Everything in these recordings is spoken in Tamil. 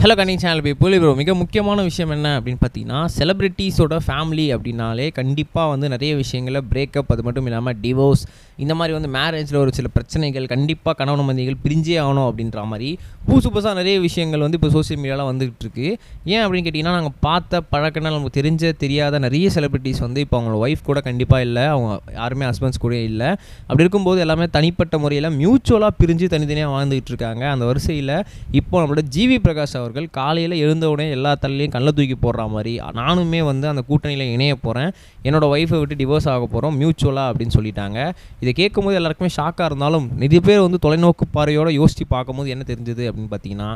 Hello கனிங் channel people. இப்போ மிக முக்கியமான விஷயம் என்ன அப்படின்னு பார்த்தீங்கன்னா, செலிப்ரிட்டிஸோட ஃபேமிலி அப்படின்னாலே கண்டிப்பாக வந்து நிறைய விஷயங்களில் பிரேக்கப், அது மட்டும் இல்லாமல் டிவோர்ஸ், இந்த மாதிரி வந்து மேரேஜில் ஒரு சில பிரச்சனைகள், கண்டிப்பாக கணவன் மனைவிகள் பிரிஞ்சே ஆகணும் அப்படின்ற மாதிரி புதுசாக நிறைய விஷயங்கள் வந்து இப்போ சோசியல் மீடியாவில் வந்துகிட்டு இருக்கு. ஏன் அப்படின்னு கேட்டிங்கன்னா, நாங்கள் பார்த்த பழக்கினால் நமக்கு தெரியாத நிறைய செலிப்ரிட்டிஸ் வந்து இப்போ அவங்களோட ஒய்ஃப் கூட கண்டிப்பாக இல்லை, அவங்க யாருமே ஹஸ்பண்ட்ஸ் கூட இல்லை. அப்படி இருக்கும்போது எல்லாமே தனிப்பட்ட முறையில் மியூச்சுவலாக பிரிஞ்சு தனித்தனியாக வாழ்ந்துகிட்டு இருக்காங்க. அந்த வரிசையில் இப்போ நம்மளோட ஜிவி பிரகாஷ் அவர்கள் காலையில் எழுந்த உடனே எல்லா தலையிலையும் கல்லை தூக்கி போடுற மாதிரி, நானுமே வந்து அந்த கூட்டணியில் இணைய போகிறேன், என்னோடய ஒய்ஃபை விட்டு டிவோர்ஸ் ஆக போகிறோம் மியூச்சுவலாக அப்படின்னு சொல்லிட்டாங்க. இதை கேட்கும்போது எல்லாருக்குமே ஷாக்காக இருந்தாலும் நிறைய பேர் வந்து தொலைநோக்கு பார்வையோடு யோசித்து பார்க்கும்போது என்ன தெரிஞ்சுது அப்படின்னு பார்த்தீங்கன்னா,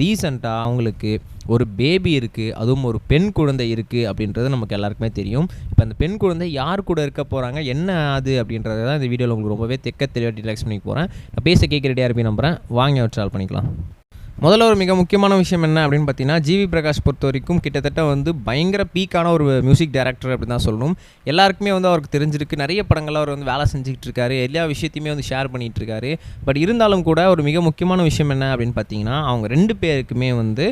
ரீசெண்டாக அவங்களுக்கு ஒரு பேபி இருக்குது, அதுவும் ஒரு பெண் குழந்தை இருக்குது அப்படின்றது நமக்கு எல்லாருக்குமே தெரியும். இப்போ அந்த பெண் குழந்தை யார் கூட இருக்க போகிறாங்க, என்ன அது அப்படின்றத தான் இந்த வீடியோவில் உங்களுக்கு ரொம்பவே தெளிவாக டீலாக்ஸ் பண்ணி போகிறேன். நான் பேச கேட்க ரெடியாக இருப்பேன் நம்புகிறேன். வாங்க ட்ராவல் பண்ணிக்கலாம். முதல்ல ஒரு மிக முக்கியமான விஷயம் என்ன அப்படின்னு பார்த்தீங்கன்னா, ஜிவி பிரகாஷ் பொறுத்த வரைக்கும் கிட்டத்தட்ட வந்து பயங்கர பீக்கான ஒரு மியூசிக் டைரக்டர் அப்படின்னு தான் சொல்லணும். எல்லாருக்குமே வந்து அவருக்கு தெரிஞ்சிருக்கு, நிறைய படங்களில் அவர் வந்து வேலை செஞ்சுக்கிட்டு இருக்காரு, எல்லா விஷயத்தையுமே வந்து ஷேர் பண்ணிகிட்டு இருக்காரு. பட் இருந்தாலும் கூட ஒரு மிக முக்கியமான விஷயம் என்ன அப்படின்னு பார்த்தீங்கன்னா, அவங்க 2 பேருக்குமே வந்து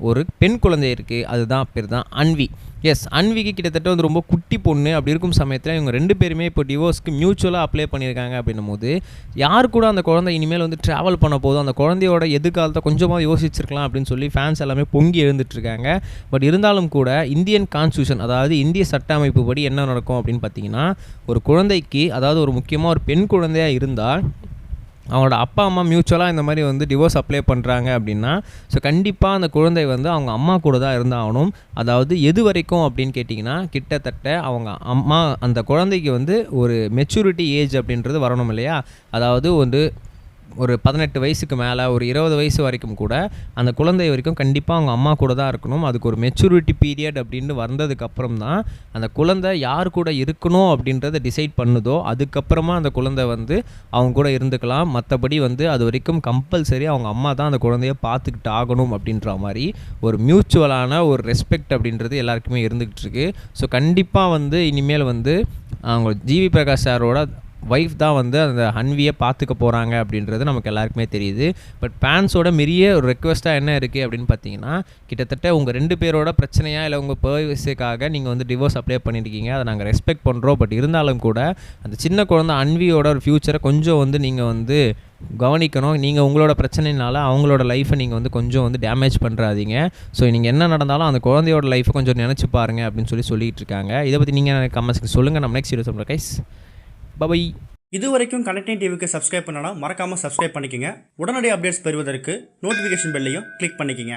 ஒரு பெண் குழந்தை இருக்குது. அதுதான் பேர் தான் அன்வி. எஸ், அன்விக்கு கிட்டத்தட்ட வந்து ரொம்ப குட்டி பொண்ணு. அப்படி இருக்கும் சமயத்தில் இவங்க 2 பேருமே இப்போ டிவோர்ஸ்க்கு மியூச்சுவலாக அப்ளை பண்ணியிருக்காங்க. அப்படின்னும் போது யார் கூட அந்த குழந்தை இனிமேல் வந்து ட்ராவல் பண்ண போதும், அந்த குழந்தையோட எதிர்காலத்தை கொஞ்சமாக யோசிச்சிருக்கலாம் அப்படின்னு சொல்லி ஃபேன்ஸ் எல்லாமே பொங்கி எழுந்துட்டுருக்காங்க. பட் இருந்தாலும் கூட இந்தியன் கான்ஸ்டியூஷன், அதாவது இந்திய சட்ட அமைப்பு படி என்ன நடக்கும் அப்படின்னு பார்த்தீங்கன்னா, ஒரு குழந்தைக்கு, அதாவது ஒரு முக்கியமாக ஒரு பெண் குழந்தையாக இருந்தால் அவங்களோட அப்பா அம்மா மியூச்சுவலாக இந்த மாதிரி வந்து டிவோர்ஸ் அப்ளை பண்ணுறாங்க அப்படின்னா, ஸோ கண்டிப்பாக அந்த குழந்தை வந்து அவங்க அம்மா கூட தான் இருந்தாகணும். அதாவது எது வரைக்கும் அப்படின்னு கேட்டிங்கன்னா, கிட்டத்தட்ட அவங்க அம்மா அந்த குழந்தைக்கு வந்து ஒரு மெச்சூரிட்டி ஏஜ் அப்படின்றது வரணும் இல்லையா? அதாவது ஒரு 18 வயசுக்கு மேலே, ஒரு 20 வயசு வரைக்கும் கூட அந்த குழந்தை வரைக்கும் கண்டிப்பாக அவங்க அம்மா கூட தான் இருக்கணும். அதுக்கு ஒரு மெச்சூரிட்டி பீரியட் அப்படின்னு வந்ததுக்கப்புறம் தான் அந்த குழந்தை யார் கூட இருக்கணும் அப்படின்றத டிசைட் பண்ணுதோ, அதுக்கப்புறமா அந்த குழந்தை வந்து அவங்க கூட இருந்துக்கலாம். மற்றபடி வந்து அது வரைக்கும் கம்பல்சரி அவங்க அம்மா தான் அந்த குழந்தைய பார்த்துக்கிட்டு ஆகணும் அப்படின்ற மாதிரி ஒரு மியூச்சுவலான ஒரு ரெஸ்பெக்ட் அப்படின்றது எல்லாருக்குமே இருந்துக்கிட்டு இருக்கு. ஸோ கண்டிப்பாக வந்து இனிமேல் வந்து அவங்க ஜிவி பிரகாஷ் சாரோட ஒய்ஃப் தான் வந்து அந்த அன்வியை பார்த்துக்க போகிறாங்க அப்படின்றது நமக்கு எல்லாருக்குமே தெரியுது. பட் ஃபேன்ஸோட பெரிய ஒரு ரெக்வஸ்ட்டாக என்ன இருக்குது அப்படின்னு பார்த்தீங்கன்னா, கிட்டத்தட்ட உங்கள் 2 பேரோட பிரச்சனையாக இல்லை உங்கள் பர்விஸுக்காக நீங்கள் வந்து டிவோர்ஸ் அப்ளை பண்ணியிருக்கீங்க, அதை நாங்கள் ரெஸ்பெக்ட் பண்ணுறோம். பட் இருந்தாலும் கூட அந்த சின்ன குழந்தை அன்வியோட ஒரு ஃப்யூச்சரை கொஞ்சம் வந்து நீங்கள் வந்து கவனிக்கணும். நீங்கள் உங்களோட பிரச்சனைனால அவங்களோட லைஃப்பை நீங்கள் வந்து கொஞ்சம் வந்து டேமேஜ் பண்ணுறாதீங்க. ஸோ நீங்கள் என்ன நடந்தாலும் அந்த குழந்தையோட லைஃப்பை கொஞ்சம் நினச்சி பாருங்கள் அப்படின்னு சொல்லிட்டு இருக்காங்க. இதை பற்றி நீங்கள் கமெண்ட்ஸ்க்கு சொல்லுங்கள். நம்ம நெக்ஸ்ட் வீடியோ சொல்கிறோம் கைஸ். பை. இது வரைக்கும் கனெக்டிங் டிவிக்கு சப்ஸ்கிரைப் பண்ணனா மறக்காமல் சப்ஸ்கிரைப் பண்ணிக்கங்க. உடனடி அப்டேட்ஸ் பெறுவதற்கு நோட்டிஃபிகேஷன் பெல்லையும் கிளிக் பண்ணிக்கங்க.